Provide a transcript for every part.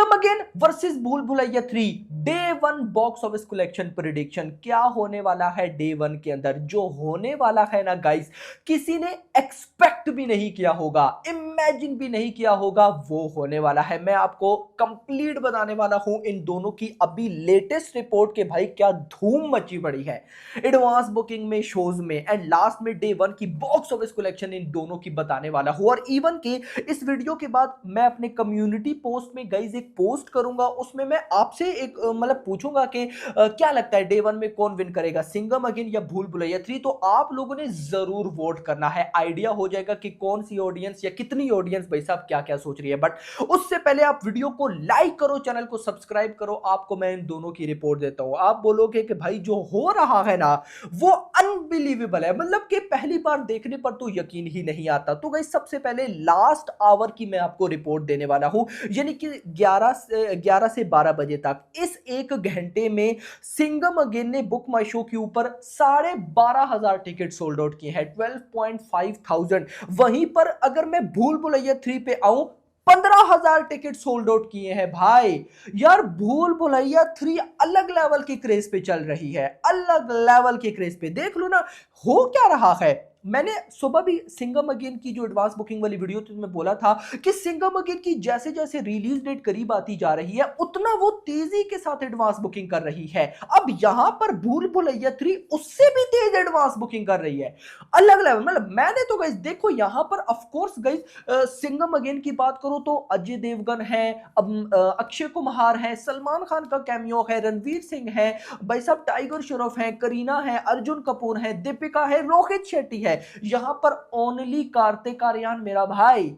Singham again versus भूल Bhulaiyaa 3 day one box office collection prediction. क्या होने वाला है डे वन के अंदर? जो होने वाला है ना गाइस, किसी ने एक्सपेक्ट भी नहीं किया होगा, इमेजिन भी नहीं किया होगा, वो होने वाला है। मैं आपको कंप्लीट बताने वाला हूं इन दोनों की अभी लेटेस्ट रिपोर्ट के भाई क्या धूम मची पड़ी है एडवांस बुकिंग में, शोज में, एंड लास्ट में डे वन की बॉक्स ऑफिस कलेक्शन इन दोनों की बताने वाला हूं। और इवन की इस वीडियो के बाद मैं अपने कम्युनिटी पोस्ट में गाइस एक पोस्ट करूंगा, उसमें मैं आपसे एक मतलब पूछूंगा कि क्या लगता है डे वन में कौन विन करेगा, सिंघम अगेन या भूल भुलैया 3। तो आप लोगों ने जरूर वोट करना है, आइडिया हो जाएगा कि कौन सी ऑडियंस या कितनी ऑडियंस भाई साहब क्या क्या सोच रही है। बट उससे पहले आप वीडियो को लाइक करो, चैनल को सब्सक्राइब करो। आपको मैं इन दोनों की रिपोर्ट देता हूं। आप बोलोगे कि भाई जो हो रहा है ना वो अनबिलीवेबल है, मतलब कि पहली बार देखने पर तो यकीन ही नहीं आता। तो गाइस सबसे पहले लास्ट आवर की मैं आपको रिपोर्ट देने वाला हूं, यानी कि 11 से 12 बजे तक इस एक घंटे में सिंघम अगेन ने बुक माई शो के ऊपर 12,500 टिकट सोल्ड आउट किए हैं, 12.5 थाउजेंड। वहीं पर अगर मैं भूल भुलैया 3 पे आऊं, 15,000 टिकट सोल्ड आउट किए हैं भाई। यार भूल भुलैया 3 अलग लेवल की क्रेज पे चल रही है, अलग लेवल की क्रेज पे। देख लो ना हो क्या रहा है। मैंने सुबह भी सिंघम अगेन की जो एडवांस बुकिंग वाली वीडियो थी उसमें बोला था कि सिंघम अगेन की जैसे जैसे रिलीज डेट करीब आती जा रही है उतना वो तेजी के साथ एडवांस बुकिंग कर रही है। अब यहां पर भूल भुलैया 3 उससे भी तेज एडवांस बुकिंग कर रही है, अलग लेवल। मतलब मैंने तो गाइस देखो यहां पर of course guys Singham again की बात करो तो अजय देवगन है, अब अक्षय कुमार है, सलमान खान का कैमियो है, रणवीर सिंह है, भाई साहब टाइगर श्रॉफ है, करीना है, अर्जुन कपूर है, दीपिका है, रोहित शेट्टी है। यहां पर ओनली कार्तिक आर्यन मेरा भाई,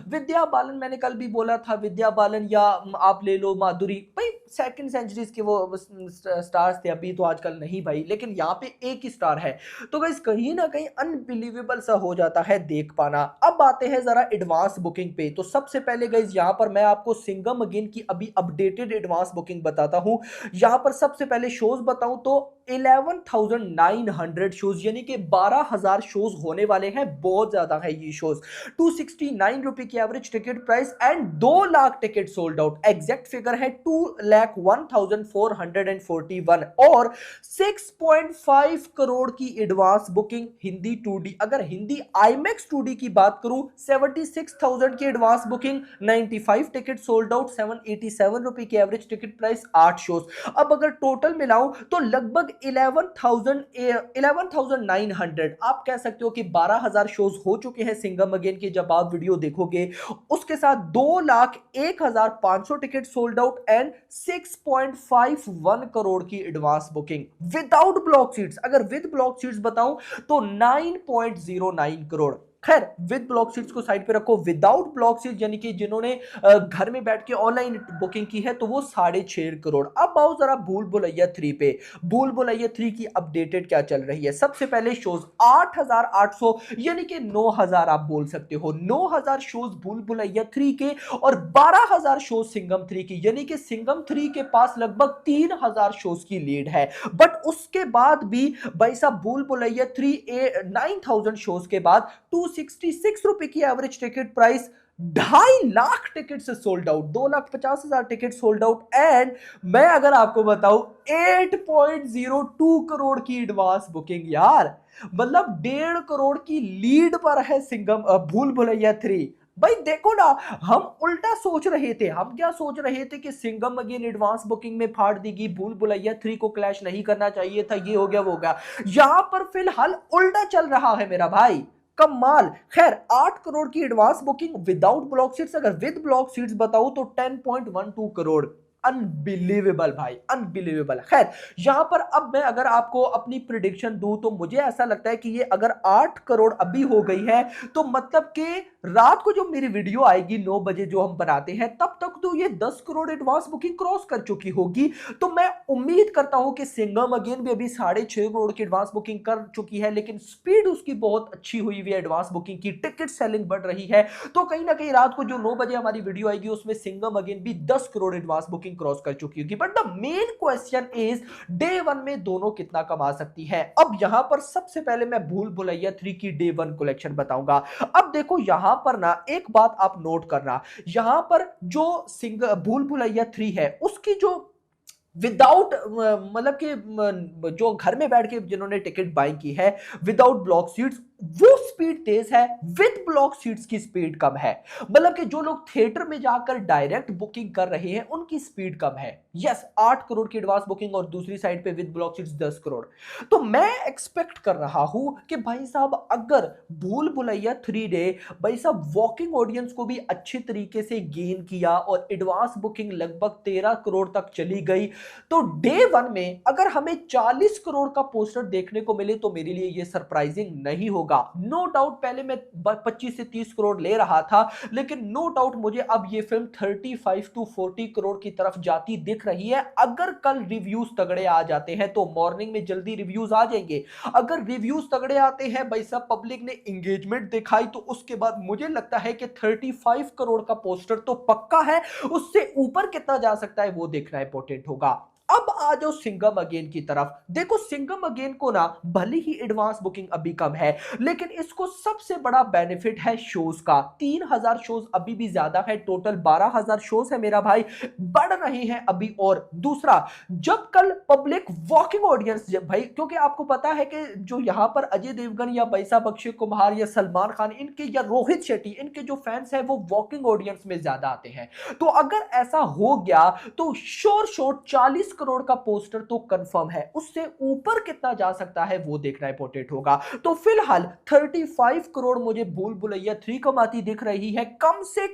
विद्या बालन मैंने कल भी बोला था, विद्या बालन या आप ले लो माधुरी भाई, सेकंड सेंचुरीज के वो स्टार्स थे, अभी तो आजकल नहीं भाई, लेकिन यहाँ पे एक ही स्टार है। तो गाइस कहीं ना कहीं अनबिलीवेबल सा हो जाता है देख पाना। अब आते हैं जरा एडवांस बुकिंग पे। तो सबसे पहले गाइस यहाँ पर मैं आपको सिंघम अगेन की अभी अपडेटेड एडवांस बुकिंग बताता हूँ। यहाँ पर सबसे पहले शोज बताऊं तो 11,900 शोज, यानी कि 12,000 शोज होने वाले हैं। बहुत ज्यादा है ये शोज। 269 रुपए की average ticket price and 2 lakh ticket sold out. Exact figure है 2,01,441 और 6.5 करोड़ की एडवांस बुकिंग हिंदी 2D। अगर हिंदी IMAX 2D की बात करूं 76,000 की advance booking, 95 ticket sold out, 787 रुपए की एवरेज टिकट प्राइस, 8 शोज। अब अगर टोटल मिलाऊं तो लगभग 11,900, आप कह सकते हो कि 12,000 शोज हो चुके हैं सिंघम अगेन के जब आप वीडियो देखोगे। उसके साथ 2,01,500 ticket sold out and 6.51 crore की advance booking without block seats. अगर विद ब्लॉक सीट्स बताऊं तो 9.09 करोड़। खैर विद ब्लॉक सीट्स को साइड पे रखो, विदाउट ब्लॉक सीट यानी कि जिन्होंने घर में बैठ के ऑनलाइन बुकिंग की है तो वो 6.5 करोड़। अब आओ जरा भूल भुलैया 3 पे। भूल भुलैया 3 की अपडेटेड क्या चल रही है। सबसे पहले शोज 8,800 यानी कि 9,000 आप बोल सकते हो, 9,000 शोज भूल भुलैया 3 के और 12,000 शोज सिंघम 3 की, यानी कि सिंघम 3 के पास लगभग 3,000 शोज की लीड है। बट उसके बाद भी भाई साहब भूल भुलैया 3 9,000 शोज के बाद 266 रुपए की average ticket price, 2.5 lakh ticket से sold out, 2,50,000 ticket sold out and मैं अगर आपको बताऊं 8.02 करोड़ की एडवांस बुकिंग। यार मतलब 1.5 करोड़ की लीड पर है सिंघम भूल भुलैया 3। भाई देखो ना, हम उल्टा सोच रहे थे। हम क्या सोच रहे थे कि सिंघम अगेन एडवांस बुकिंग में फाड़ देगी, भूल भुलैया 3 को क्लैश नहीं करना चाहिए था, ये हो गया वो हो गया। यहां पर फिलहाल उल्टा चल रहा है मेरा भाई, कमाल। खैर 8 करोड़ की advance booking without block seats, अगर विद ब्लॉक सीट्स बताऊं तो 10.12 करोड़। अनबिलीवेबल भाई, अनबिलीवेबल। खैर यहां पर अब मैं अगर आपको अपनी प्रिडिक्शन दूं तो मुझे ऐसा लगता है कि ये अगर 8 करोड़ अभी हो गई है तो मतलब कि रात को जो मेरी वीडियो आएगी 9 बजे जो हम बनाते हैं तब तक तो ये 10 करोड़ एडवांस बुकिंग क्रॉस कर चुकी होगी। तो मैं उम्मीद करता हूं कि सिंघम अगेन भी अभी 6.5 करोड़ की एडवांस बुकिंग कर चुकी है, लेकिन स्पीड उसकी बहुत अच्छी हुई है एडवांस बुकिंग की, टिकट सेलिंग बढ़ रही है। तो कहीं ना कहीं रात को जो 9 बजे हमारी वीडियो आएगी उसमें सिंघम अगेन भी 10 करोड़ एडवांस बुकिंग क्रॉस कर चुकी होगी। But the main question is day one में दोनों कितना कमा सकती है। अब यहां पर सबसे पहले मैं भूल भुलैया 3 की डे वन कलेक्शन बताऊंगा। अब देखो यहां पर ना एक बात आप नोट करना, यहां पर जो भूल भुलैया 3 है उसकी जो विदाउट मतलब कि जो घर में बैठ के जिन्होंने टिकट बाई की है विदाउट ब्लॉक सीट्स, वो स्पीड तेज है, विद ब्लॉक सीट्स की स्पीड कम है। मतलब कि जो लोग थिएटर में जाकर डायरेक्ट बुकिंग कर रहे हैं उनकी स्पीड कम है। यस, 8 करोड़ की एडवांस बुकिंग और दूसरी साइड पे विद ब्लॉक सीट्स 10 करोड़। तो मैं एक्सपेक्ट कर रहा हूं कि भाई साहब अगर भूल भुलैया 3 ने भाई साहब वॉकिंग ऑडियंस को भी अच्छे तरीके से गेन किया और एडवांस बुकिंग लगभग 13 करोड़ तक चली गई, तो डे 1 में अगर हमें 40 करोड़ का पोस्टर देखने को मिले तो मेरे लिए यह सरप्राइजिंग नहीं होगा। नो डाउट पहले मैं 25 से 30 करोड़ ले रहा था, लेकिन नो डाउट मुझे अब यह फिल्म 35 टू 40 करोड़ की तरफ जाती दिख रही है। अगर कल रिव्यूज तगड़े आ जाते हैं तो मॉर्निंग में जल्दी रिव्यूज आ जाएंगे। अगर रिव्यूज तगड़े आते हैं, भाई साहब पब्लिक ने एंगेजमेंट दिखाई, तो उसके बाद मुझे लगता है कि 35 करोड़ का पोस्टर तो पक्का है। उससे ऊपर कितना जा सकता है वो देखना इंपॉर्टेंट होगा। अब आ जाओ सिंघम अगेन की तरफ। देखो सिंघम अगेन को ना भले ही एडवांस बुकिंग अभी कम है, लेकिन इसको सबसे बड़ा बेनिफिट है शोज का। 3000 शोज अभी भी ज्यादा है, टोटल 12000 शोज है मेरा भाई, बढ़ रहे हैं अभी। और दूसरा, जब कल पब्लिक वॉकिंग ऑडियंस भाई, क्योंकि आपको पता है कि जो यहां पर अजय देवगन या भाई साहब अक्षय कुमार या सलमान खान इनके या रोहित शेट्टी इनके जो फैंस हैं वो वॉकिंग ऑडियंस में ज्यादा आते हैं, तो अगर ऐसा हो गया तो श्योर शॉट 40 करोड़ का पोस्टर तो कंफर्म है। उससे ऊपर कितना जा सकता है वो देखना इंपॉर्टेंट होगा। तो फिलहाल 35 करोड़ मुझे भूल भुलैया 3 कमाती दिख रही है, कम से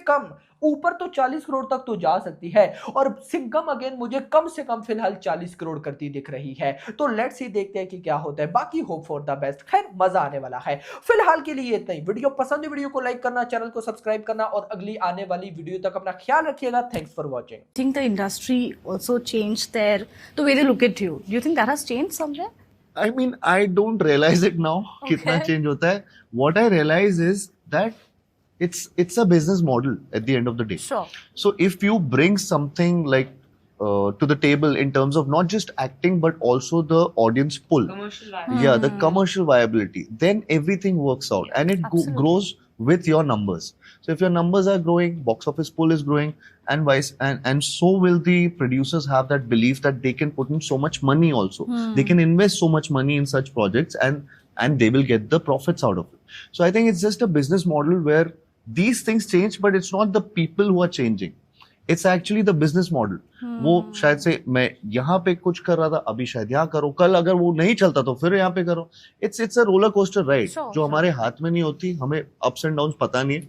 कम ऊपर तो 40 करोड़ तक तो जा सकती है। और सिंघम अगेन मुझे कम से कम फिलहाल 40 करोड़ करती दिख रही है। तो लेट्स सी, देखते हैं कि क्या होता है। बाकी होप फॉर द बेस्ट। खैर मजा आने वाला है। फिलहाल के लिए इतना ही। वीडियो पसंद है, वीडियो को लाइक करना, चैनल को सब्सक्राइब करना और अगली आने वाली वीडियो तक अपना ख्याल रखिएगा। Thanks for watching. I think the industry also changed the way they look at you. Do you think that has changed somewhere? I mean, I don't realize it now. Okay. कितना change होता है. What I realize is that it's a business model at the end of the day. Sure. So if you bring something like to the table in terms of not just acting but also the audience pull, Commercial viability. yeah, the commercial viability, then everything works out and it Absolutely. grows with your numbers. So if your numbers are growing, box office pull is growing, and so will the producers have that belief that they can put in so much money also. They can invest so much money in such projects and they will get the profits out of it. So I think it's just a business model where these things change, but it's not the people who are changing. It's actually the business model. वो शायद से मैं यहाँ पे कुछ कर रहा था, अभी शायद यहाँ करो, कल अगर वो नहीं चलता तो फिर यहाँ पे करो. It's a roller coaster ride. Sure, जो हमारे हाथ में नहीं होती, हमें ups and downs पता नहीं है.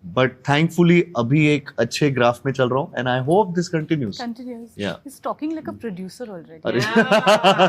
But thankfully अभी एक अच्छे ग्राफ में चल रहा हूँ and I hope this continues. Continues. Yeah. He's talking like a producer already. अरे Yeah.